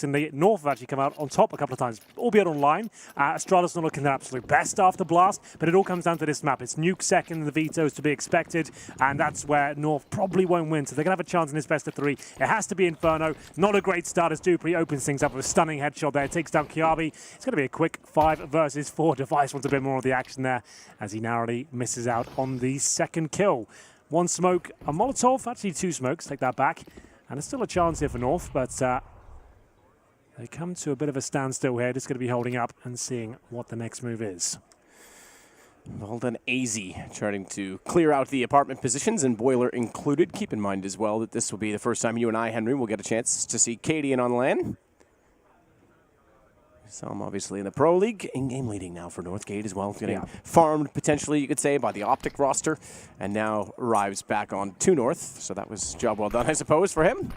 and the North have actually come out on top a couple of times, albeit online. Astralis not looking their absolute best after Blast, but it all comes down to this map. It's nuke second, the vetoes to be expected, and that's where North probably won't win, so they're going to have a chance in this best of 3. It has to be Inferno. Not a great start as dupreeh opens things up with a stunning headshot there. Takes down Kiabi. It's going to be a quick 5 versus 4. Device wants a bit more of the action there as he narrowly misses out on the second kill. 1 smoke, a Molotov, actually 2 smokes, take that back. And there's still a chance here for North, but they come to a bit of a standstill here. Just going to be holding up and seeing what the next move is. Well done, AZ, trying to clear out the apartment positions, and Boiler included. Keep in mind as well that this will be the first time you and I, Henry, will get a chance to see Cadian on LAN. So I'm obviously in the Pro League, in-game leading now for Northgate as well. Getting farmed, potentially, you could say, by the Optic roster, and now arrives back on to North. So that was job well done, I suppose, for him.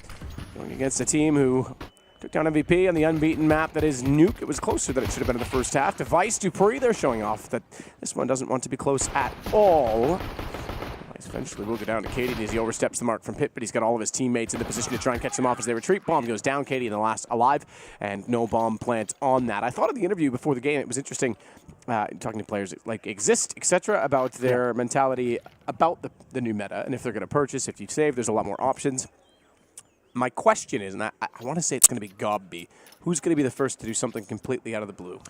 Going against a team who took down MVP on the unbeaten map that is Nuke. It was closer than it should have been in the first half. Device, dupreeh, they're showing off that this one doesn't want to be close at all. Eventually will go down to Katie as he oversteps the mark from Pit, but he's got all of his teammates in the position to try and catch them off as they retreat. Bomb goes down, Katie in the last alive, and no bomb plant on that. I thought of the interview before the game, it was interesting talking to players like Exist, etc., about their mentality about the new meta, and if they're going to purchase, if you save, there's a lot more options. My question is, and I want to say it's going to be Gobby, who's going to be the first to do something completely out of the blue?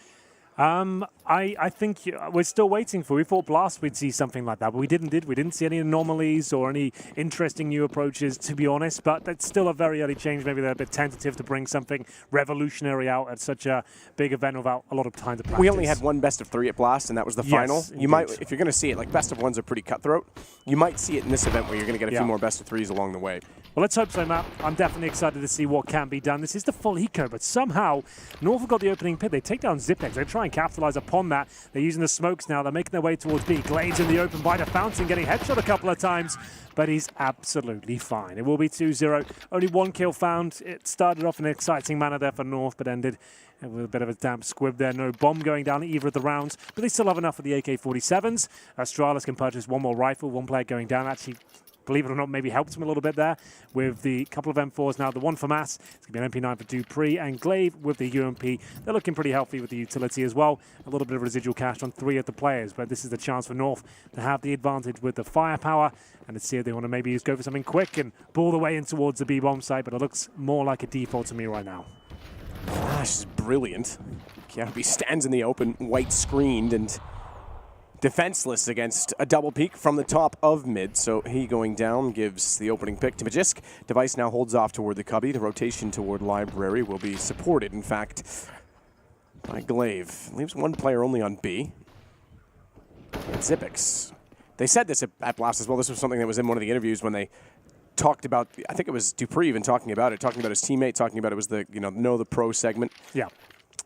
I think we're still waiting for. We thought Blast we'd see something like that, but we didn't see any anomalies or any interesting new approaches, to be honest. But that's still a very early change. Maybe they're a bit tentative to bring something revolutionary out at such a big event without a lot of time to practice. We only had 1 best of 3 at Blast, and that was the final. Yes, you might, if you're going to see it, like best of 1s are pretty cutthroat. You might see it in this event where you're going to get a few more best of 3s along the way. Well, let's hope so, Matt. I'm definitely excited to see what can be done. This is the full eco, but somehow North have got the opening pit. They take down Zipex. They try and capitalize upon that. They're using the smokes now. They're making their way towards B. Glades in the open by the fountain, getting headshot a couple of times, but he's absolutely fine. It will be 2-0. Only 1 kill found. It started off in an exciting manner there for North, but ended with a bit of a damp squib there. No bomb going down either of the rounds, but they still have enough of the AK-47s. Astralis can purchase 1 more rifle, 1 player going down. Actually, believe it or not, maybe helped him a little bit there with the couple of M4s now. The one for Mass, it's going to be an MP9 for dupreeh, and Glaive with the UMP. They're looking pretty healthy with the utility as well. A little bit of residual cash on 3 of the players, but this is the chance for North to have the advantage with the firepower. And let's see if they want to maybe just go for something quick and ball the way in towards the B-bomb site, but it looks more like a default to me right now. Flash is brilliant. Kiabi stands in the open, white screened, and defenseless against a double peek from the top of mid. So he going down gives the opening pick to Magisk. Device now holds off toward the cubby. The rotation toward Library will be supported, in fact, by Glaive. Leaves 1 player only on B. And Zipex. They said this at Blast as well. This was something that was in one of the interviews when they talked about, I think it was dupreeh even talking about his teammate, talking about it was the, know the pro segment. Yeah.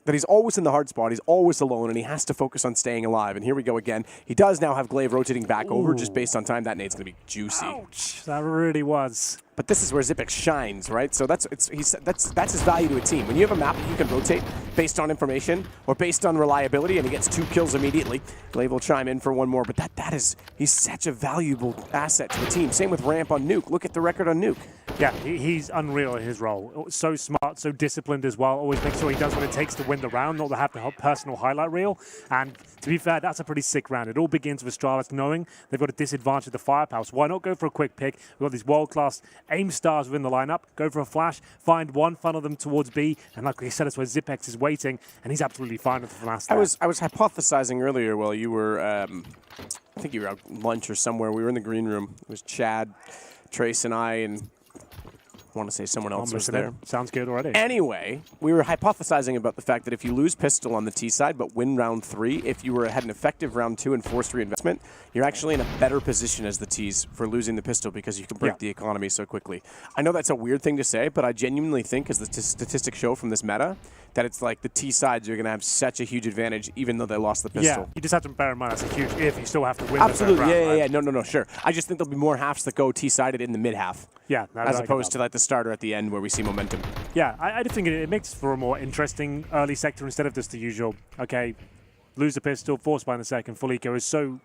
That he's always in the hard spot, he's always alone, and he has to focus on staying alive. And here we go again. He does now have Glaive rotating back over just based on time. That nade's going to be juicy. Ouch, that really was. But this is where Zipex shines, right? So that's his value to a team. When you have a map that you can rotate based on information or based on reliability, and he gets 2 kills immediately, Glaive will chime in for 1 more. But he's such a valuable asset to the team. Same with Ramp on Nuke. Look at the record on Nuke. Yeah, he's unreal in his role. So smart, so disciplined as well. Always makes sure he does what it takes to win the round, not to have the personal highlight reel. And to be fair, that's a pretty sick round. It all begins with Astralis knowing they've got a disadvantage of the firepower. So why not go for a quick pick? We've got these world-class aim stars within the lineup. Go for a flash, find 1, funnel them towards B, and like we said, it's where Zipex is waiting, and he's absolutely fine with the flash. I was hypothesizing earlier while you were, I think you were at lunch or somewhere. We were in the green room. It was Chad, Trace, and I, and I want to say someone else was there. Sounds good already. Anyway, we were hypothesizing about the fact that if you lose pistol on the T side but win round 3, if you had an effective round 2 and forced reinvestment, you're actually in a better position as the Ts for losing the pistol because you can break the economy so quickly. I know that's a weird thing to say, but I genuinely think, as the statistics show from this meta, that it's like the T sides are going to have such a huge advantage even though they lost the pistol. Yeah, you just have to bear in mind that's a huge if. You still have to win. Absolutely, the third round, No, sure. I just think there'll be more halves that go T-sided in the mid-half. Yeah, as opposed to like the starter at the end where we see momentum. Yeah, I do think it makes for a more interesting early sector instead of just the usual, okay, lose the pistol, force by in the second, full eco is so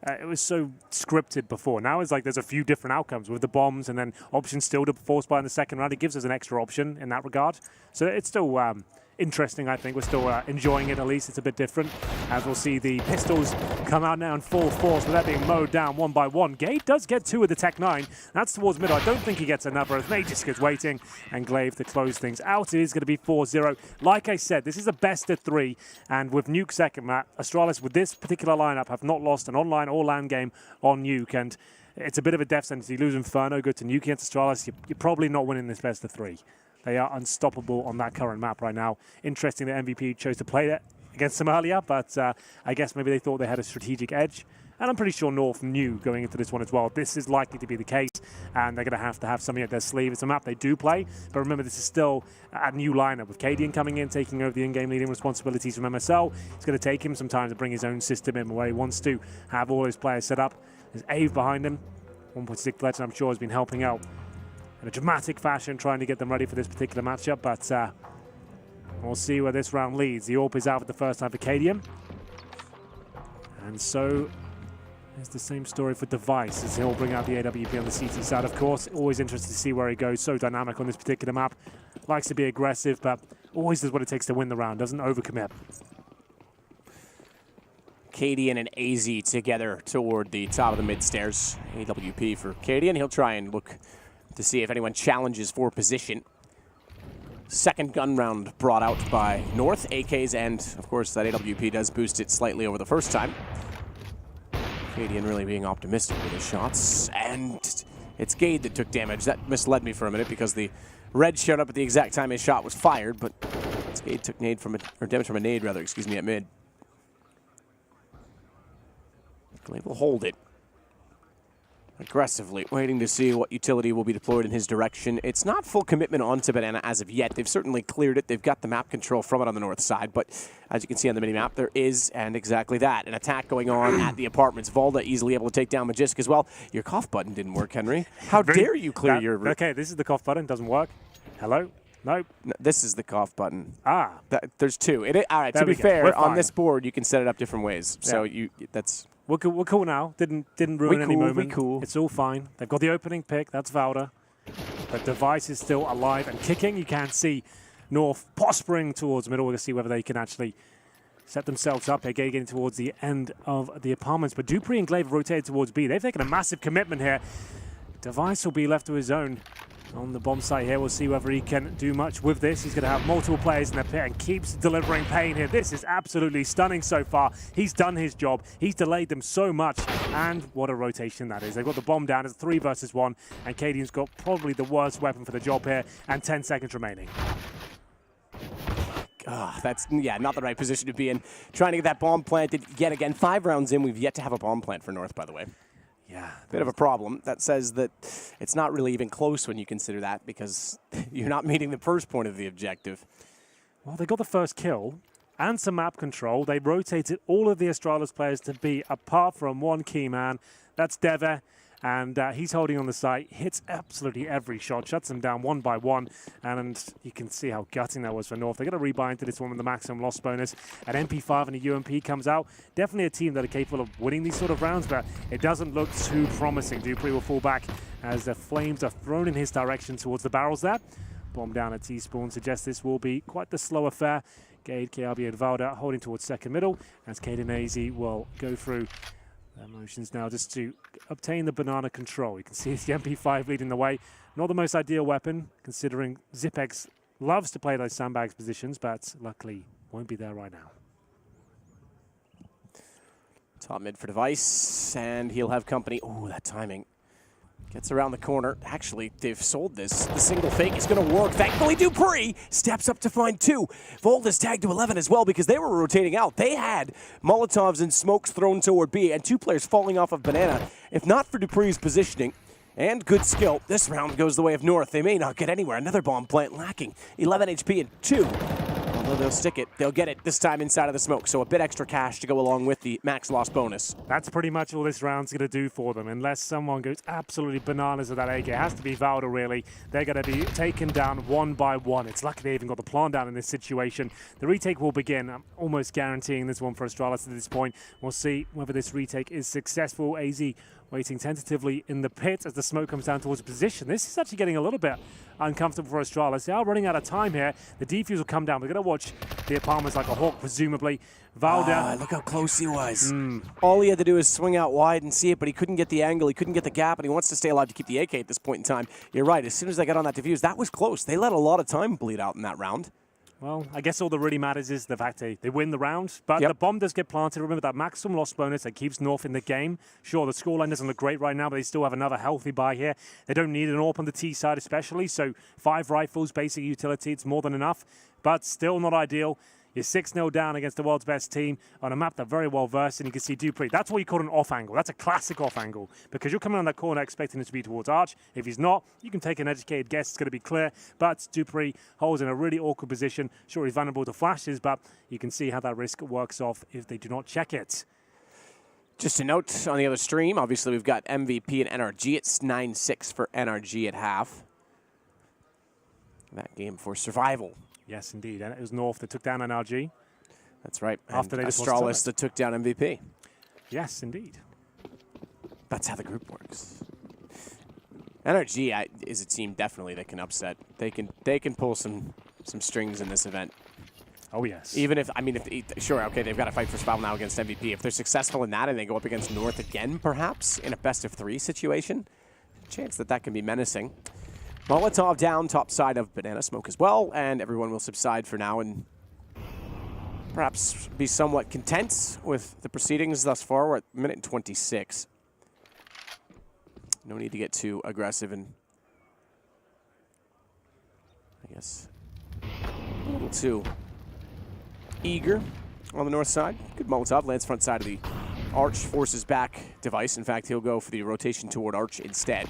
it was so scripted before. Now it's like there's a few different outcomes with the bombs and then options still to force buy in the second round. It gives us an extra option in that regard. So it's still interesting, I think. We're still enjoying it, at least. It's a bit different. As we'll see the pistols come out now in full force, with that being mowed down one by one. Gade does get 2 with the Tech 9. That's towards middle. I don't think he gets another, as Magisk is waiting, and Glaive to close things out. It is going to be 4-0. Like I said, this is a best of 3, and with Nuke second map, Astralis, with this particular lineup, have not lost an online or LAN game on Nuke, and it's a bit of a death sentence. You lose Inferno, go to Nuke against Astralis, you're probably not winning this best of 3. They are unstoppable on that current map right now. Interesting that MVP chose to play that against them earlier, but I guess maybe they thought they had a strategic edge. And I'm pretty sure North knew going into this one as well. This is likely to be the case, and they're going to have something at their sleeve. It's a map they do play, but remember, this is still a new lineup with Cadian coming in, taking over the in-game leading responsibilities from MSL. It's going to take him some time to bring his own system in where he wants to have all his players set up. There's Ave behind him. 1.6 Legend, I'm sure, has been helping out in a dramatic fashion, trying to get them ready for this particular matchup, but we'll see where this round leads. The AWP is out for the first time for Cadian. And so it's the same story for Device, as he'll bring out the AWP on the CT side, of course. Always interested to see where he goes. So dynamic on this particular map. Likes to be aggressive, but always does what it takes to win the round. Doesn't overcommit. Cadian and AZ together toward the top of the mid stairs. AWP for Cadian. He'll try and look to see if anyone challenges for position. Second gun round brought out by North, AKs, and of course that AWP does boost it slightly over the first time. Cadian really being optimistic with his shots, and it's Gade that took damage. That misled me for a minute because the red showed up at the exact time his shot was fired, but Gade took damage from a nade rather, excuse me, at mid. Glaive will hold it aggressively, waiting to see what utility will be deployed in his direction. It's not full commitment onto Banana as of yet. They've certainly cleared it. They've got the map control from it on the north side, but as you can see on the mini-map, there is, and exactly that, an attack going on at the apartments. Volda easily able to take down Magisk as well. Your cough button didn't work, Henry. How dare you clear your... Okay, this is the cough button. Doesn't work. Hello? Nope. No, this is the cough button. Ah. There's 2. All right, to be fair, on this board, you can set it up different ways. So that's... We're cool now. Didn't ruin any moment. We cool. It's all fine. They've got the opening pick. That's Valda. But Device is still alive and kicking. You can see North prospering towards middle. We'll see whether they can actually set themselves up. They're getting towards the end of the apartments. But dupreeh and Glaive have rotated towards B. They've taken a massive commitment here. Device will be left to his own on the bomb site here. We'll see whether he can do much with this. He's going to have multiple players in the pit and keeps delivering pain here. This is absolutely stunning so far. He's done his job. He's delayed them so much. And what a rotation that is. They've got the bomb down. It's 3 versus 1. And Cadian's got probably the worst weapon for the job here. And 10 seconds remaining. That's, not the right position to be in. Trying to get that bomb planted yet again. 5 rounds in, we've yet to have a bomb plant for North, by the way. Yeah, bit of a problem. That says that it's not really even close when you consider that, because you're not meeting the first point of the objective. Well, they got the first kill and some map control. They rotated all of the Astralis players to B, apart from one key man. That's Deve, and he's holding on the site. Hits absolutely every shot, shuts them down one by one, and you can see how gutting that was for North. They're going to rebuy into this one with the maximum loss bonus. An MP5 and a UMP comes out. Definitely a team that are capable of winning these sort of rounds, but it doesn't look too promising. dupreeh will fall back as the flames are thrown in his direction towards the barrels there. Bomb down at T-Spawn suggests this will be quite the slow affair. Gade, KRB, and Valda holding towards second middle, as Cade and AZ will go through their motions now just to obtain the banana control. You can see it's the MP5 leading the way. Not the most ideal weapon, considering Zipex loves to play those sandbags positions, but luckily won't be there right now. Top mid for Device, and he'll have company. Oh, that timing. Gets around the corner. Actually, they've sold this. The single fake is going to work. Thankfully, dupreeh steps up to find 2. Volda's tagged to 11 as well, because they were rotating out. They had Molotovs and smokes thrown toward B, and 2 players falling off of Banana. If not for dupreeh's positioning and good skill, this round goes the way of North. They may not get anywhere. Another bomb plant lacking. 11 HP and 2. Well, they'll stick it. They'll get it this time inside of the smoke. So a bit extra cash to go along with the max loss bonus. That's pretty much all this round's going to do for them. Unless someone goes absolutely bananas with that AK. It has to be Valda, really. They're going to be taken down one by one. It's lucky they even got the plant down in this situation. The retake will begin. I'm almost guaranteeing this one for Astralis at this point. We'll see whether this retake is successful. AZ waiting tentatively in the pit as the smoke comes down towards position. This is actually getting a little bit uncomfortable for Astralis. They are running out of time here. The defuse will come down. We're going to watch the apartments like a hawk, presumably. Valda. Look how close he was. All he had to do is swing out wide and see it, but he couldn't get the angle. He couldn't get the gap, and he wants to stay alive to keep the AK at this point in time. You're right. As soon as they got on that defuse, that was close. They let a lot of time bleed out in that round. Well, I guess all that really matters is the fact they win the round, but the bomb does get planted. Remember that maximum loss bonus that keeps North in the game. Sure, the scoreline doesn't look great right now, but they still have another healthy buy here. They don't need an AWP on the T side especially, so 5 rifles, basic utility, it's more than enough, but still not ideal. You're 6-0 down against the world's best team on a map they're very well versed in. You can see dupreeh. That's what you call an off angle. That's a classic off angle because you're coming on that corner expecting it to be towards Arch. If he's not, you can take an educated guess. It's going to be clear. But dupreeh holds in a really awkward position. Sure, he's vulnerable to flashes, but you can see how that risk works off if they do not check it. Just a note on the other stream, obviously we've got MVP and NRG. It's 9-6 for NRG at half. That game for survival. Yes, indeed. And it was North that took down NRG. That's right. After and they Astralis that took down MVP. Yes, indeed. That's how the group works. NRG is a team definitely that can upset. They can pull some strings in this event. Oh yes. Even if sure, okay, they've got to fight for survival now against MVP. If they're successful in that and they go up against North again, perhaps in a best-of-3 situation, chance that can be menacing. Molotov down, top side of Banana Smoke as well, and everyone will subside for now and perhaps be somewhat content with the proceedings thus far. We're at minute 26. No need to get too aggressive and, I guess, a little too eager on the north side. Good Molotov, lands front side of the Arch, forces back device. In fact, he'll go for the rotation toward Arch instead.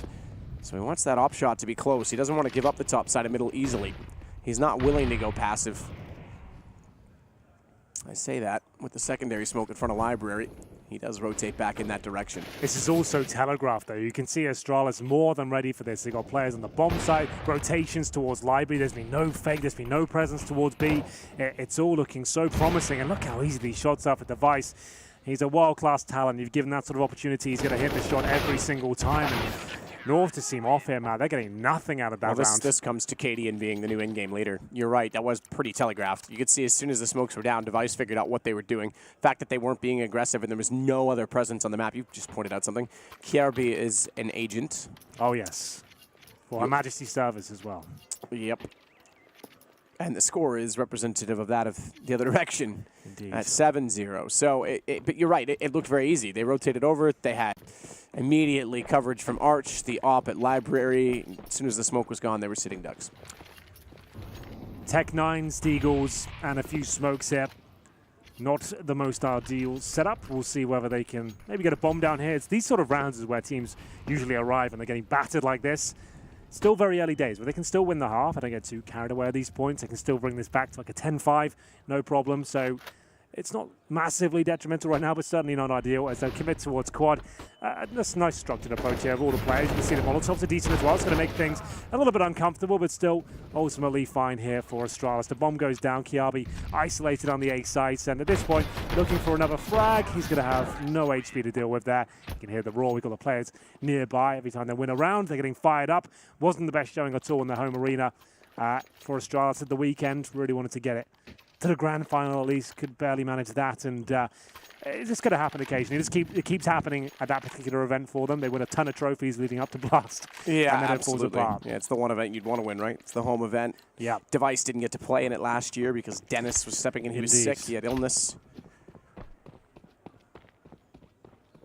So he wants that op shot to be close. He doesn't want to give up the top side of middle easily. He's not willing to go passive. I say that with the secondary smoke in front of Library. He does rotate back in that direction. This is also telegraphed, though. You can see Astralis more than ready for this. They've got players on the bomb side, rotations towards Library. There's been no fake. There's been no presence towards B. It's all looking so promising. And look how easy these shots are for Device. He's a world-class talent. You've given that sort of opportunity. He's going to hit the shot every single time. And North to seem off here, man. They're getting nothing out of that round. This comes to Cadian being the new in-game leader. You're right. That was pretty telegraphed. You could see as soon as the smokes were down, Device figured out what they were doing. The fact that they weren't being aggressive and there was no other presence on the map. You just pointed out something. KRB is an agent. Oh, yes. For Majesty servers as well. Yep. And the score is representative of that of the other direction. Indeed. At 7-0. So, but you're right. It looked very easy. They rotated over. They had immediately coverage from Arch, the op at Library. As soon as the smoke was gone, they were sitting ducks. Tech 9, Steagles, and a few smokes here. Not the most ideal setup. We'll see whether they can maybe get a bomb down here. It's these sort of rounds is where teams usually arrive and they're getting battered like this. Still very early days, but they can still win the half. I don't get too carried away at these points. They can still bring this back to like a 10-5, no problem. So it's not massively detrimental right now, but certainly not ideal as they commit towards quad. That's a nice structured approach here of all the players. You can see the Molotovs are decent as well. It's going to make things a little bit uncomfortable, but still ultimately fine here for Astralis. The bomb goes down. Kiabi isolated on the A side, and at this point, looking for another frag. He's going to have no HP to deal with there. You can hear the roar. We've got the players nearby. Every time they win a round, they're getting fired up. Wasn't the best showing at all in the home arena for Astralis at the weekend. Really wanted to get it to the grand final at least. Could barely manage that, and it's just going to happen occasionally. It keeps happening at that particular event for them. They win a ton of trophies leading up to Blast. Yeah, and then absolutely. It falls apart. Yeah, it's the one event you'd want to win, right? It's the home event. Yeah. Device didn't get to play in it last year because Dennis was stepping in. He was sick. He had illness.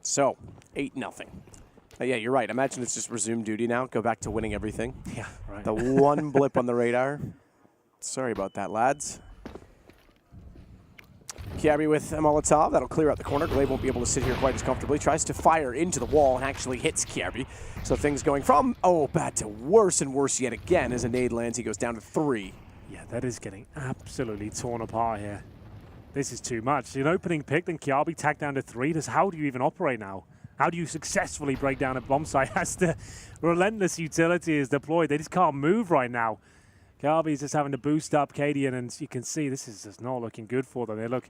So, 8-0. Yeah, you're right. Imagine it's just resumed duty now. Go back to winning everything. Yeah, right. The one blip on the radar. Sorry about that, lads. Kiabi with a Molotov. That'll clear out the corner. Glaive won't be able to sit here quite as comfortably. Tries to fire into the wall and actually hits Kiabi. So things going from, bad to worse and worse yet again as a nade lands. He goes down to 3. Yeah, that is getting absolutely torn apart here. This is too much. An opening pick, then Kiabi tagged down to 3. How do you even operate now? How do you successfully break down a bomb site as the relentless utility is deployed? They just can't move right now. Kiabi is just having to boost up Cadian, and you can see this is just not looking good for them. They look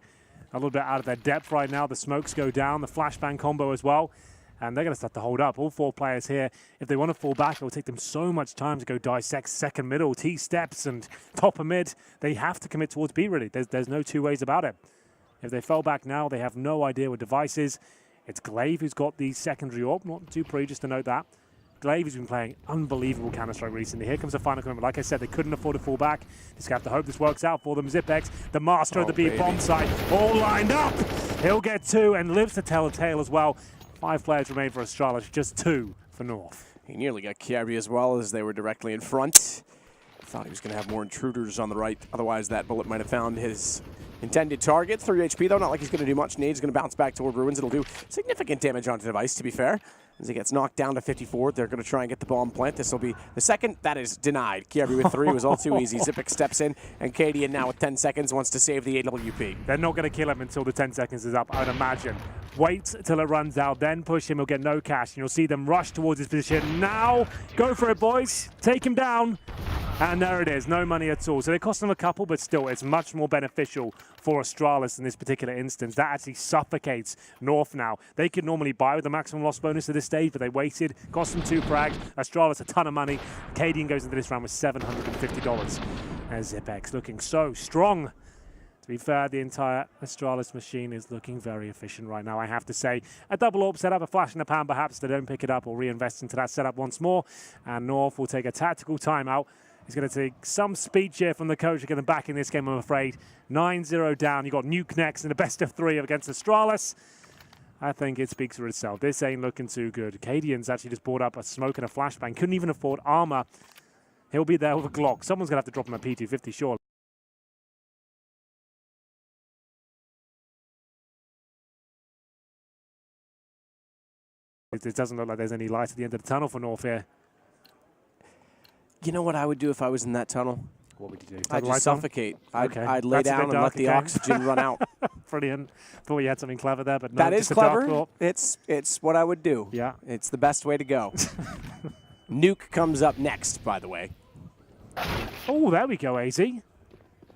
a little bit out of their depth right now. The smokes go down, the flashbang combo as well. And they're going to start to hold up. All 4 players here, if they want to fall back, it will take them so much time to go dissect second middle, T steps, and top of mid. They have to commit towards B, really. There's no two ways about it. If they fell back now, they have no idea what device is. It's Glaive who's got the secondary AWP, not dupreeh, just to note that. Glaive has been playing unbelievable Counter-Strike recently. Here comes the final commitment. Like I said, they couldn't afford to fall back. Just have to hope this works out for them. Zipex, the master of the B bomb site, all lined up. He'll get 2 and lives to tell a tale as well. 5 players remain for Astralis, just 2 for North. He nearly got Kiabi as well, as they were directly in front. Thought he was going to have more intruders on the right. Otherwise, that bullet might have found his intended target. 3 HP, though. Not like he's going to do much. Nade's going to bounce back toward Ruins. It'll do significant damage onto the device, to be fair. As he gets knocked down to 54, they're going to try and get the bomb plant. This will be the second. That is denied. Kiabi with 3 was all too easy. Zipex steps in, and Cadian now with 10 seconds wants to save the AWP. They're not going to kill him until the 10 seconds is up, I would imagine. Wait till it runs out, then push him. He'll get no cash, and you'll see them rush towards his position. Now, go for it, boys. Take him down. And there it is, no money at all. So they cost them a couple, but still, it's much more beneficial for Astralis in this particular instance. That actually suffocates North now. They could normally buy with the maximum loss bonus at this stage, but they waited, cost them 2 frags. Astralis a ton of money. Cadian goes into this round with $750. As Zipex looking so strong. To be fair, the entire Astralis machine is looking very efficient right now, I have to say. A double AWP setup, a flash in the pan, perhaps they don't pick it up or reinvest into that setup once more. And North will take a tactical timeout. He's going to take some speech here from the coach to get them back in this game, I'm afraid. 9-0 down. You've got Nuke next in the best of 3 against Astralis. I think it speaks for itself. This ain't looking too good. Cadian's actually just brought up a smoke and a flashbang. Couldn't even afford armor. He'll be there with a Glock. Someone's going to have to drop him a P250, surely. It doesn't look like there's any light at the end of the tunnel for North here. You know what I would do if I was in that tunnel? What would you do? I'd just suffocate. Okay. I'd lay down and let the oxygen run out. Brilliant. Thought you had something clever there, but no. That is clever. It's what I would do. Yeah. It's the best way to go. Nuke comes up next, by the way. Oh, there we go, AZ.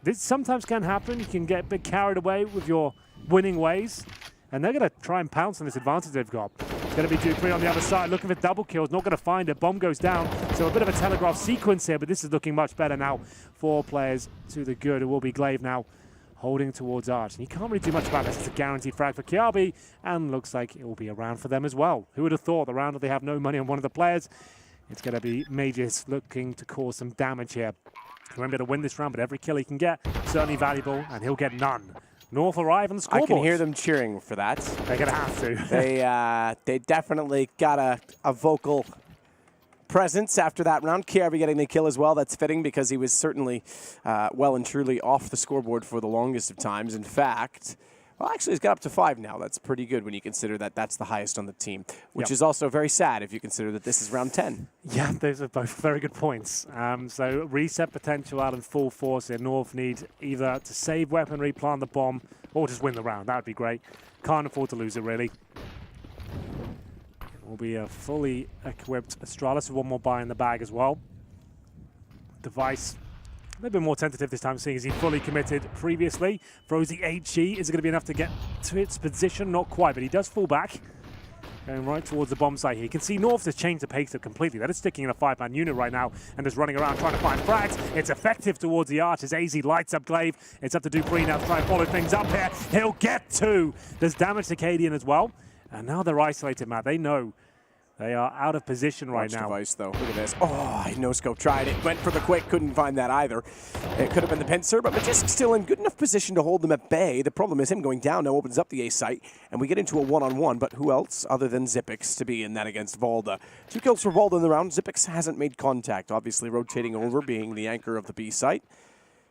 This sometimes can happen. You can get a bit carried away with your winning ways. And they're going to try and pounce on this advantage they've got. It's going to be dupreeh on the other side, looking for double kills. Not going to find it. Bomb goes down. So a bit of a telegraph sequence here, but this is looking much better now. 4 players to the good. It will be Glaive now holding towards Arch. And you can't really do much about this. It's a guaranteed frag for Kiabi, and looks like it will be a round for them as well. Who would have thought the round that they have no money on one of the players? It's going to be Magisk looking to cause some damage here. Remember to win this round, but every kill he can get, certainly valuable, and he'll get none. North arrive on the scoreboard. I can hear them cheering for that. They're going to have to. They definitely got a vocal presence after that round. Kiabi getting the kill as well. That's fitting because he was certainly well and truly off the scoreboard for the longest of times. In fact, well, actually, he's got up to 5 now. That's pretty good when you consider that that's the highest on the team, which is also very sad if you consider that this is round 10. Yeah, those are both very good points. So reset potential out in full force here. North need either to save weaponry, plant the bomb, or just win the round. That would be great. Can't afford to lose it, really. It will be a fully equipped Astralis with 1 more buy in the bag as well. Device a little bit more tentative this time, seeing as he fully committed previously. Throws the HE. Is it going to be enough to get to its position? Not quite, but he does fall back. Going right towards the bomb site here. You can see North has changed the pace up completely. That is sticking in a 5-man unit right now and is running around trying to find frags. It's effective towards the arch as AZ lights up Glaive. It's up to dupreeh now to try and follow things up here. He'll get 2. There's damage to Cadian as well. And now they're isolated, Matt. They know they are out of position right now. Device, though. Look at this. Oh, no-scope tried it. Went for the quick. Couldn't find that either. It could have been the pincer, but Magisk still in good enough position to hold them at bay. The problem is him going down now opens up the A site, and we get into a one-on-one. But who else other than Zipex to be in that against Valda? 2 kills for Valda in the round. Zipex hasn't made contact, obviously rotating over, being the anchor of the B site.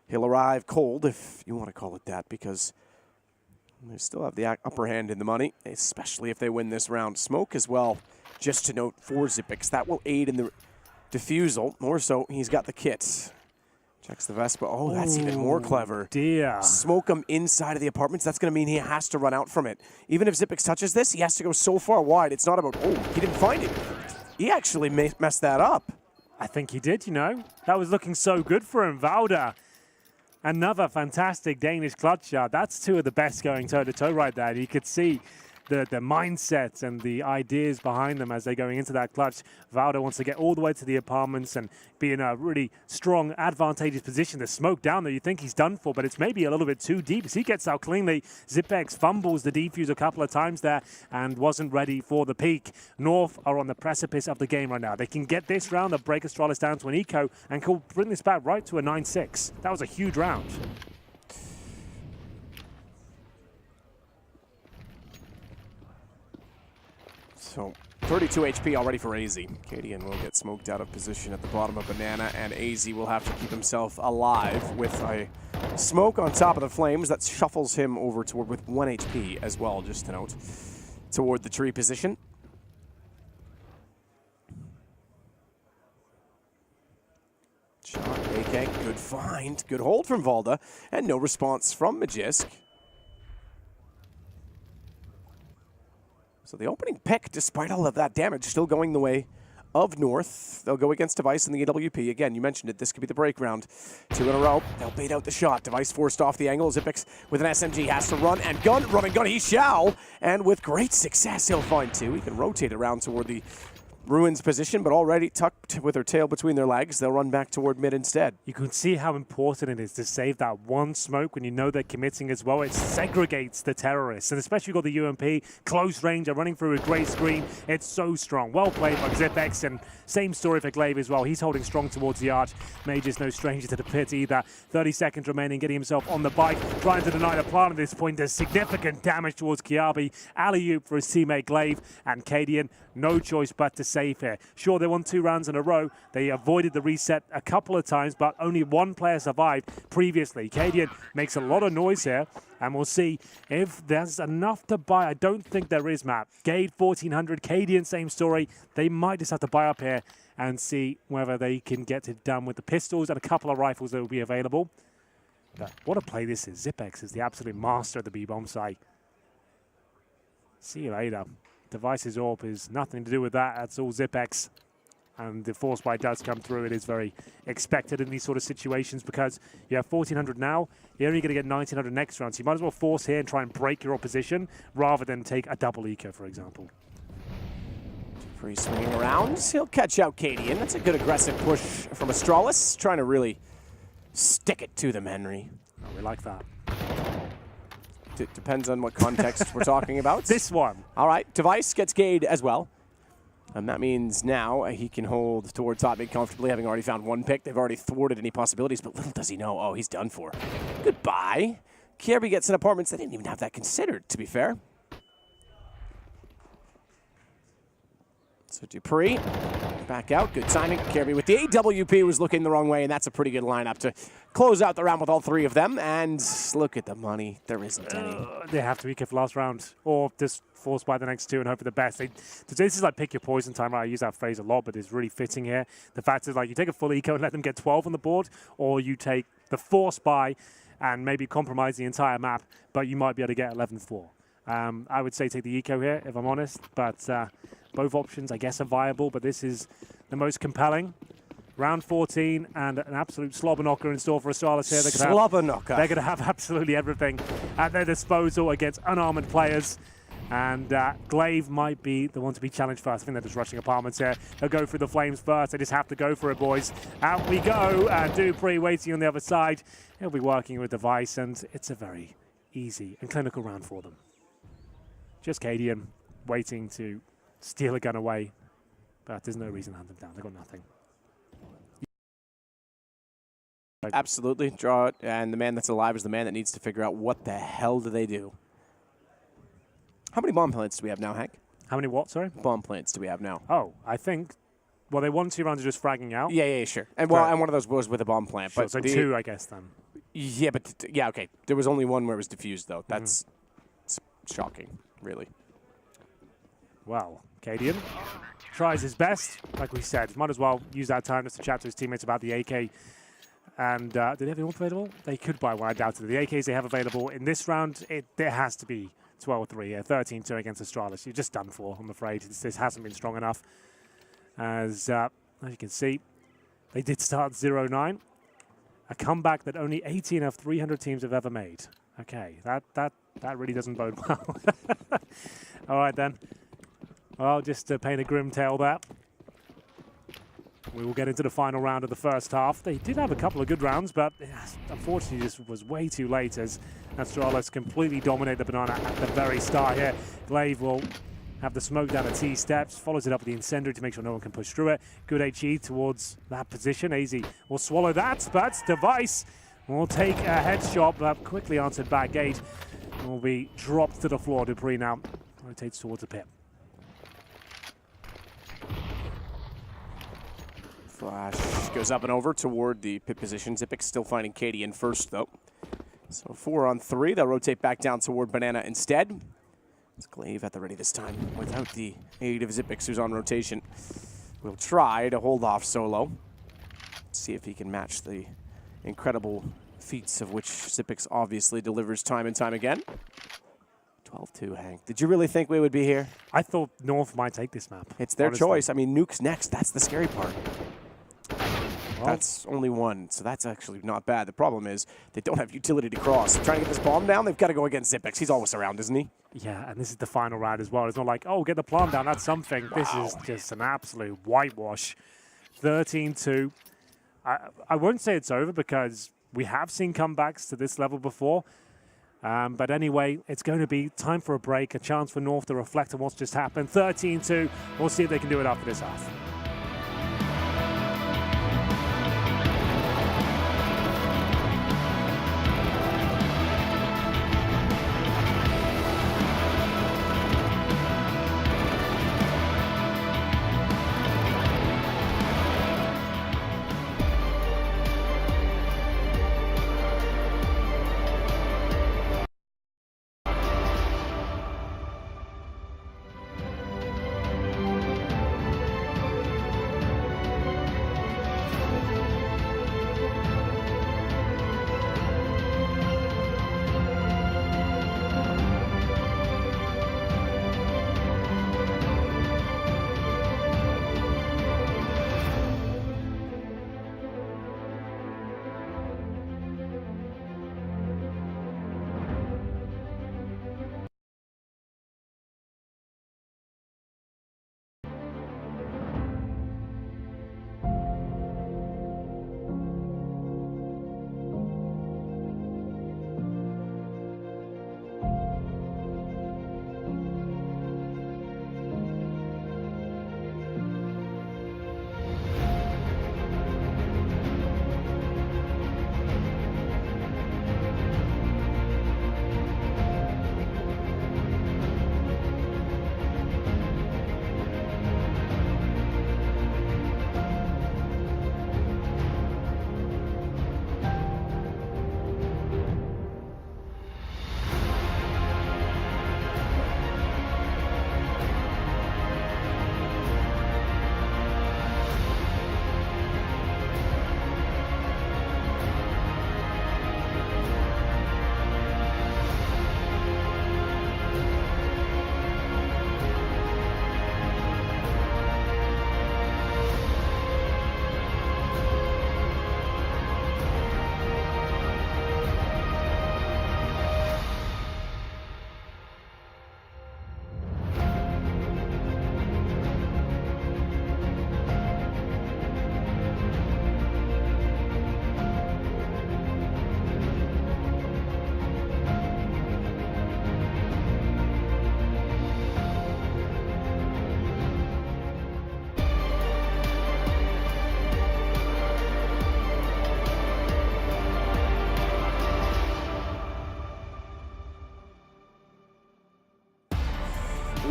He'll arrive cold, if you want to call it that, because they still have the upper hand in the money, especially if they win this round. Smoke as well. Just to note for Zipex, that will aid in the defusal. More so, he's got the kit. Checks the Vespa. Oh, that's even more clever. Dear. Smoke him inside of the apartments. That's going to mean he has to run out from it. Even if Xyp9x touches this, he has to go so far wide. It's not about, oh, he didn't find it. He actually messed that up. I think he did, you know. That was looking so good for him. Valda, another fantastic Danish clutch shot. That's two of the best going toe-to-toe right there. You could see the mindset and the ideas behind them as they're going into that clutch. Valda wants to get all the way to the apartments and be in a really strong, advantageous position. The smoke down there, you think he's done for, but it's maybe a little bit too deep as he gets out cleanly. Xyp9x fumbles the defuse a couple of times there and wasn't ready for the peak. North are on the precipice of the game right now. They can get this round, they'll break Astralis down to an eco and could bring this back right to a 9-6. That was a huge round. So 32 HP already for AZ. Cadian will get smoked out of position at the bottom of Banana, and AZ will have to keep himself alive with a smoke on top of the flames that shuffles him over toward with 1 HP as well, just to note, toward the tree position. Shot, AK, good find, good hold from Valda, and no response from Magisk. So the opening pick, despite all of that damage, still going the way of North. They'll go against Device in the AWP. Again, you mentioned it, this could be the break round. 2 in a row, they'll bait out the shot. Device forced off the angle. Xyp9x with an SMG has to run and gun, he shall. And with great success, he'll find 2. He can rotate around toward the Ruins position, but already tucked with her tail between their legs. They'll run back toward mid instead. You can see how important it is to save that one smoke when you know they're committing as well. It segregates the terrorists, and especially got the UMP, close range, are running through a grey screen. It's so strong. Well played by Xyp9x, and same story for Glaive as well. He's holding strong towards the arch. Mage is no stranger to the pit either. 30 seconds remaining, getting himself on the bike, trying to deny the plant at this point. There's significant damage towards Kiabi. Alley-oop for his teammate Glaive, and Cadian, no choice but to save here. Sure, they won 2 rounds in a row. They avoided the reset a couple of times, but only one player survived previously. Cadian makes a lot of noise here, and we'll see if there's enough to buy. I don't think there is, Matt. Gade 1400, Cadian, same story. They might just have to buy up here and see whether they can get it done with the pistols and a couple of rifles that will be available. But what a play this is. Xyp9x is the absolute master of the B-bomb site. See you later. Device's AWP is nothing to do with that. That's all Xyp9x. And the force buy does come through. It is very expected in these sort of situations because you have 1400 now. You're only going to get 1900 next round. So you might as well force here and try and break your opposition rather than take a double eco, for example. dupreeh swinging around. He'll catch out Cadian. That's a good aggressive push from Astralis. Trying to really stick it to them, Henry. Oh, we like that. It depends on what context we're talking about. This one. All right, Device gets Gade as well. And that means now he can hold towards top mid comfortably, having already found 1 pick. They've already thwarted any possibilities, but little does he know. Oh, he's done for. Goodbye. Kirby gets in apartments. They didn't even have that considered, to be fair. So dupreeh back out. Good timing. Kirby with the AWP was looking the wrong way, and that's a pretty good lineup to close out the round with all 3 of them. And look at the money. There isn't any. They have to be careful last round, or just force by the next 2 and hope for the best. This is like pick your poison time. Right? I use that phrase a lot, but it's really fitting here. The fact is, like, you take a full eco and let them get 12 on the board, or you take the force buy and maybe compromise the entire map, but you might be able to get 11-4. I would say take the eco here, if I'm honest, but both options, I guess, are viable, but this is the most compelling. Round 14 and an absolute slobber knocker in store for Astralis here. They're going to have absolutely everything at their disposal against unarmored players. And Glaive might be the one to be challenged first. I think they're just rushing apartments here. They'll go through the flames first. They just have to go for it, boys. Out we go. dupreeh waiting on the other side. He'll be working with Device, and it's a very easy and clinical round for them. Just Cadian waiting to steal a gun away. But there's no reason to hunt them down. They've got nothing. Absolutely. Draw it. And the man that's alive is the man that needs to figure out what the hell do they do. How many bomb plants do we have now, Hank? How many what, sorry? Bomb plants do we have now? Oh, I think, well, they won 2 rounds of just fragging out. Yeah, sure. And well, and one of those was with a bomb plant. Sure, but so 2, I guess, then. Yeah, but yeah, okay. There was only 1 where it was diffused, though. That's shocking, really. Well, Cadian tries his best. Like we said, might as well use that time just to chat to his teammates about the AK And do they have the North available? They could buy one, I doubt it. The AKs they have available in this round, there has to be 12-3, 13-2 against Astralis. You're just done for, I'm afraid. This hasn't been strong enough. As you can see, they did start 0-9. A comeback that only 18 of 300 teams have ever made. Okay, that really doesn't bode well. All right, then. Well, just to paint a grim tale there. We will get into the final round of the first half. They did have a couple of good rounds, but unfortunately this was way too late as Astralis completely dominate the banana at the very start here. Glaive will have the smoke down at T steps, follows it up with the incendiary to make sure no one can push through it. Good HE towards that position. AZ will swallow that, but Device will take a headshot, but quickly answered back. Gate will be dropped to the floor. Dupreeh now rotates towards the pit. Flash goes up and over toward the pit position. Xyp9x still finding Katie in first, though. So 4 on 3. They'll rotate back down toward Banana instead. It's Glaive at the ready this time without the aid of Xyp9x, who's on rotation. We'll try to hold off Solo. See if he can match the incredible feats of which Xyp9x obviously delivers time and time again. 12-2, Hank. Did you really think we would be here? I thought North might take this map. It's their choice. I mean, Nuke's next. That's the scary part. Well, that's only one, so that's actually not bad. The problem is they don't have utility to cross. Trying to get this bomb down, they've got to go against Xyp9x. He's always around, isn't he? Yeah, and this is the final round as well. It's not like, oh, get the plant down, that's something. Wow. This is just an absolute whitewash. 13-2. I won't say it's over because we have seen comebacks to this level before. But anyway, it's going to be time for a break, a chance for North to reflect on what's just happened. 13-2. We'll see if they can do it after this half.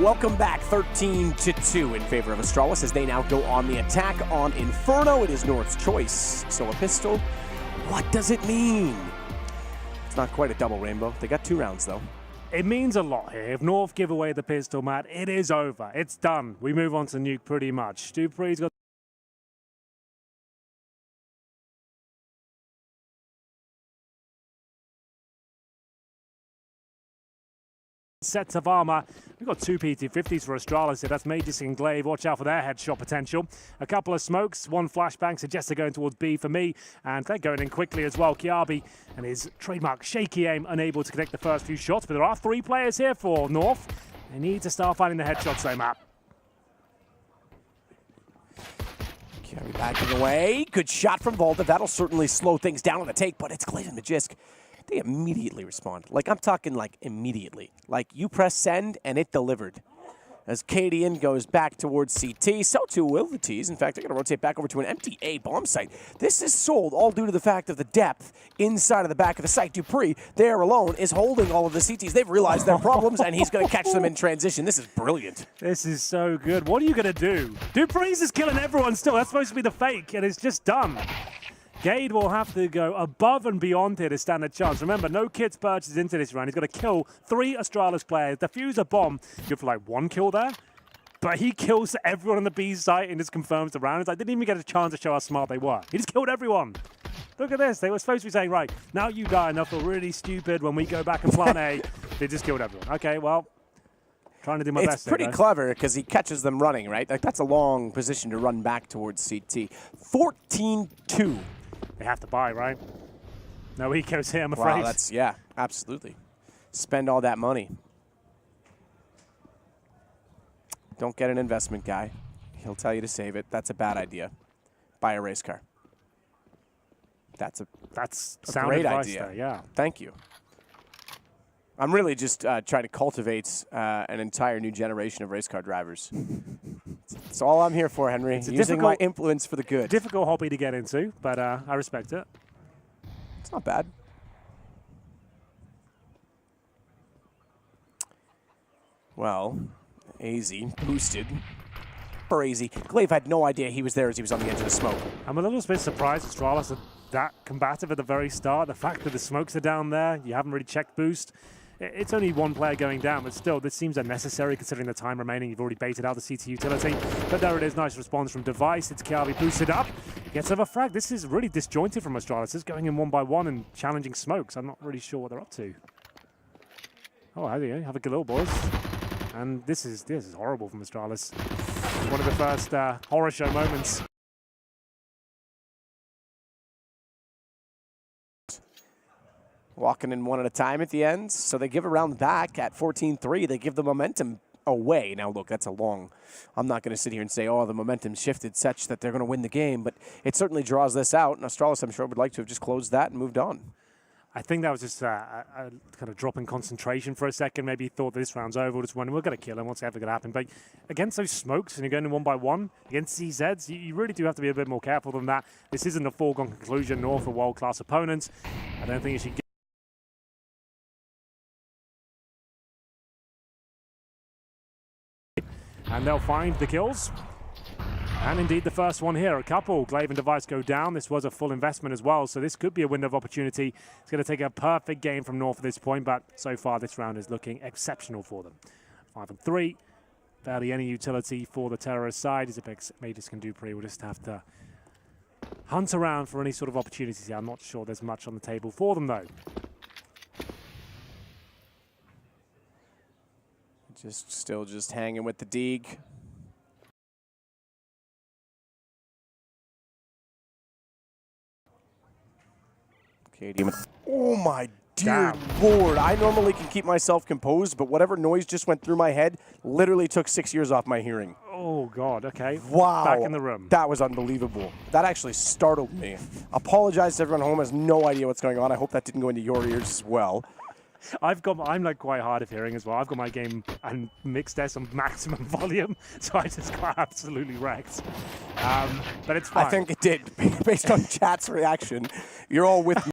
Welcome back, 13-2 in favor of Astralis as they now go on the attack on Inferno. It is North's choice. So a pistol, what does it mean? It's not quite a double rainbow. They got 2 rounds though. It means a lot here. If North give away the pistol, Matt, it is over. It's done. We move on to nuke pretty much. Dupreeh's got Sets of armor. We've got 2 PT50s for Astralis here. That's Magisk and Glaive. Watch out for their headshot potential. A couple of smokes, 1 flashbang. Suggests they're going towards B for me. And they're going in quickly as well. Kiabi and his trademark shaky aim, unable to connect the first few shots. But there are 3 players here for North. They need to start finding the headshots, though, Matt. Kiabi backing away. Good shot from Volta. That'll certainly slow things down on the take, but it's Glaive and Magisk. They immediately respond. Like, I'm talking like immediately. Like, you press send and it delivered. As Cadian goes back towards CT, so too will the T's. In fact, they're going to rotate back over to an empty A bomb site. This is sold all due to the fact of the depth inside of the back of the site. dupreeh, there alone, is holding all of the CTs. They've realized their problems, and he's going to catch them in transition. This is brilliant. This is so good. What are you going to do? dupreeh's is killing everyone still. That's supposed to be the fake, and it's just done. Gade will have to go above and beyond here to stand a chance. Remember, no kits purchased into this round. He's got to kill 3 Astralis players, defuse a bomb. Good for like 1 kill there. But he kills everyone on the B site and just confirms the round. I didn't even get a chance to show how smart they were. He just killed everyone. Look at this. They were supposed to be saying, right, now you die and they'll feel really stupid when we go back and plan A. They just killed everyone. Okay, well, trying to do my best. It's pretty clever because he catches them running, right? Like, that's a long position to run back towards CT. 14-2. They have to buy, right? No ecos here, I'm afraid. Wow, that's, yeah, absolutely. Spend all that money. Don't get an investment guy. He'll tell you to save it. That's a bad idea. Buy a race car. That's a great idea. There, yeah. Thank you. I'm really just trying to cultivate an entire new generation of race car drivers. That's all I'm here for, Henry. Using my influence for the good. Difficult hobby to get into, but I respect it. It's not bad. Well, AZ boosted. For AZ. Glaive had no idea he was there as he was on the edge of the smoke. I'm a little bit surprised Astralis are that combative at the very start. The fact that the smokes are down there, you haven't really checked boost. It's only 1 player going down, but still, this seems unnecessary considering the time remaining. You've already baited out the CT utility. But there it is, nice response from Device. It's Kiabi boosted up. Gets over frag. This is really disjointed from Astralis. This is going in 1 by 1 and challenging smokes. I'm not really sure what they're up to. Oh, how do you have a good little boys? And this is horrible from Astralis. One of the first horror show moments. Walking in 1 at a time at the end, so they give a round back at 14-3. They give the momentum away. Now, look, that's a long... I'm not going to sit here and say, oh, the momentum shifted such that they're going to win the game, but it certainly draws this out, and Astralis, I'm sure, would like to have just closed that and moved on. I think that was just a kind of drop in concentration for a second. Maybe he thought this round's over, just wondering, we're going to kill him, what's ever going to happen. But against those smokes, and you're going in 1 by 1, against CZs, you really do have to be a bit more careful than that. This isn't a foregone conclusion, nor for world-class opponents. I don't think you should get... And they'll find the kills. And indeed the first one here. A couple, Glaive and Device go down. This was a full investment as well, so this could be a window of opportunity. It's going to take a perfect game from North at this point, but so far this round is looking exceptional for them. 5-3. Barely any utility for the terrorist side. Magisk and dupreeh will just have to hunt around for any sort of opportunities here. I'm not sure there's much on the table for them, though. Still just hanging with the Deeg. Oh my dear Lord. I normally can keep myself composed, but whatever noise just went through my head literally took 6 years off my hearing. Oh God, okay. Wow. Back in the room. That was unbelievable. That actually startled me. Apologize to everyone home, has no idea what's going on. I hope that didn't go into your ears as well. I'm like quite hard of hearing as well. I've got my game and mixed S on maximum volume, so I just got absolutely wrecked. But it's fine. I think it did, based on chat's reaction. You're all with me.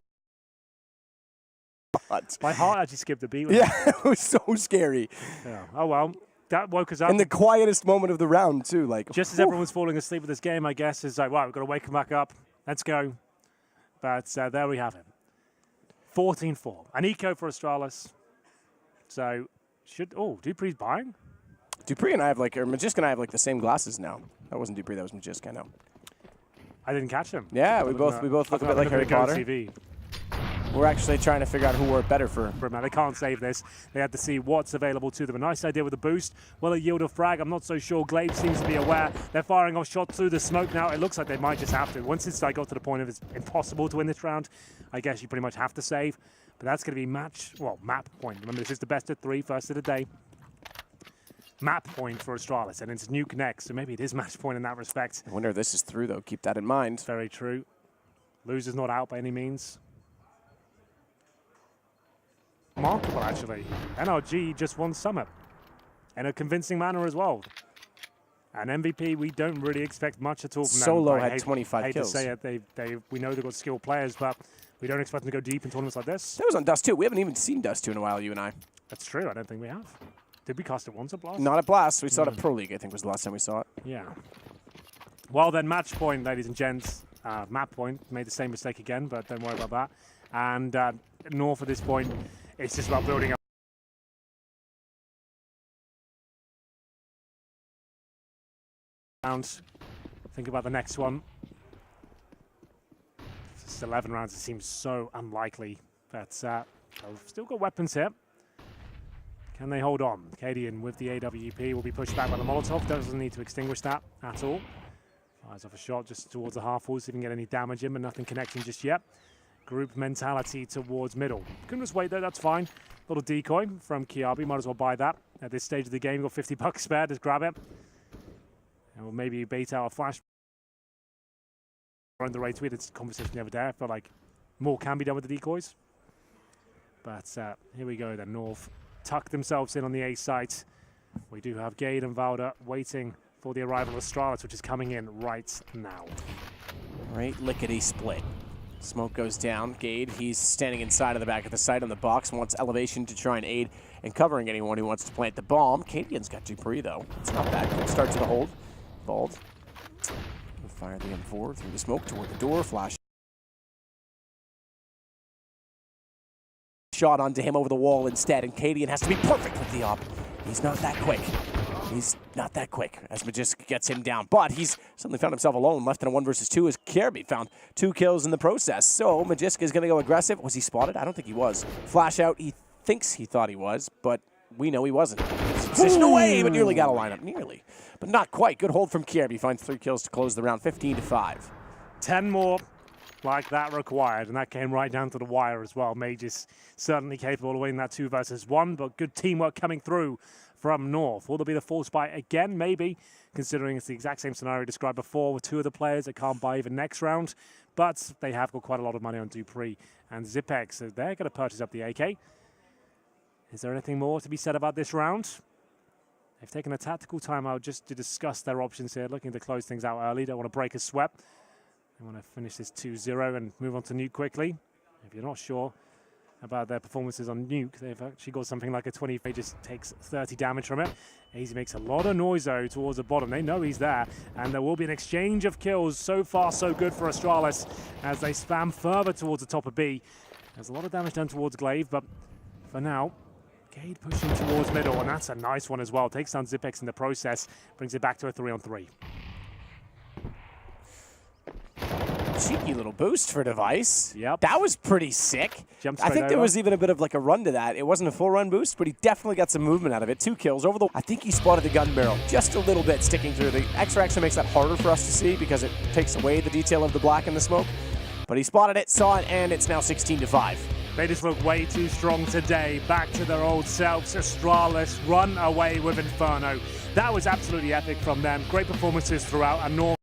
My heart actually skipped a beat. Yeah, it was so scary. Yeah. Oh well, that woke us up. In the quietest moment of the round too, like just as everyone's falling asleep with this game, I guess, is like, wow, we've got to wake them back up. Let's go. But there we have it. 14-4. An eco for Astralis. So dupreeh's buying? dupreeh and I have like, or Magisk and I have like the same glasses now. That wasn't dupreeh, that was Magisk, I know. I didn't catch him. Yeah, we both look a bit like Harry Potter. TV. we're actually trying to figure out who worked better for. They can't save this. They had to see what's available to them. A nice idea with the boost. Will it yield a frag? I'm not so sure. Glaive seems to be aware. They're firing off shots through the smoke now. It looks like they might just have to. Once it's got to the point of it's impossible to win this round, I guess you pretty much have to save. But that's going to be map point. Remember, this is the best of 3, first of the day. Map point for Astralis, and it's nuke next, so maybe it is match point in that respect. I wonder if this is through, though. Keep that in mind. Very true. Loser's not out by any means. Remarkable, actually. NRG just won Summit in a convincing manner as well. And MVP, we don't really expect much at all from them. Solo had 25 kills. I hate to say it, we know they've got skilled players, but we don't expect them to go deep in tournaments like this. That was on Dust 2. We haven't even seen Dust 2 in a while, you and I. That's true. I don't think we have. Did we cast it once at Blast? Not at Blast. We saw it at Pro League, I think was the last time we saw it. Yeah. Well then, match point, ladies and gents. Map point. Made the same mistake again, but don't worry about that. And North at this point, it's just about building up. Think about the next one. Just 11 rounds, it seems so unlikely. But they've still got weapons here. Can they hold on? Cadian with the AWP will be pushed back by the Molotov. Doesn't need to extinguish that at all. Fires off a shot just towards the half wall, see if he can get any damage in, but nothing connecting just yet. Group mentality towards middle. Couldn't just wait there, that's fine. Little decoy from Kiabi, might as well buy that. At this stage of the game, you've got $50 spare, just grab it. And we'll maybe bait out a flash. On the right tweet, it's a conversation the other day. I feel like more can be done with the decoys. But here we go then, North tuck themselves in on the A site. We do have Gade and Valda waiting for the arrival of Astralis, which is coming in right now. Right, lickety split. Smoke goes down. Gade, he's standing inside of the back of the site on the box, wants elevation to try and aid in covering anyone who wants to plant the bomb. Cadian's got dupreeh, though. It's not bad. Quick start to the hold. Bald. We'll fire the M4 through the smoke toward the door. Flash. Shot onto him over the wall instead, and Cadian has to be perfect with the op. He's not that quick. He's not that quick as Magisk gets him down, but he's suddenly found himself alone, left in a 1 versus 2 as Kirby found 2 kills in the process. So Magisk is going to go aggressive. Was he spotted? I don't think he was. Flash out. He thinks he thought he was, but we know he wasn't. Position away, but nearly got a lineup. Nearly, but not quite. Good hold from Kirby. Finds 3 kills to close the round, 15-5. 10 more like that required, and that came right down to the wire as well. Magisk certainly capable of winning that 2 versus 1, but good teamwork coming through from North. Will there be the force buy again? Maybe, considering it's the exact same scenario described before with 2 of the players that can't buy even next round, but they have got quite a lot of money on dupreeh and zipex, so they're going to purchase up the AK. Is there anything more to be said about this round? They've taken a tactical timeout just to discuss their options here, looking to close things out early. Don't want to break a sweat. They want to finish this 2-0 and move on to nuke quickly. If you're not sure about their performances on nuke, they've actually got something like a 20. He just takes 30 damage from it. He makes a lot of noise though towards the bottom. They know he's there, and there will be an exchange of kills. So far, so good for Astralis as they spam further towards the top of B. There's a lot of damage done towards Glaive, but for now, Gade pushing towards middle, and that's a nice one as well. Takes down zipex in the process, brings it back to a 3-on-3. Cheeky little boost for Device. Yep. That was pretty sick. I think there was even a bit of like a run to that. It wasn't a full run boost, but he definitely got some movement out of it. 2 kills over the... I think he spotted the gun barrel just a little bit sticking through. The X-ray actually makes that harder for us to see because it takes away the detail of the black and the smoke. But he spotted it, saw it, and it's now 16-5. They just look way too strong today. Back to their old selves. Astralis run away with Inferno. That was absolutely epic from them. Great performances throughout. And North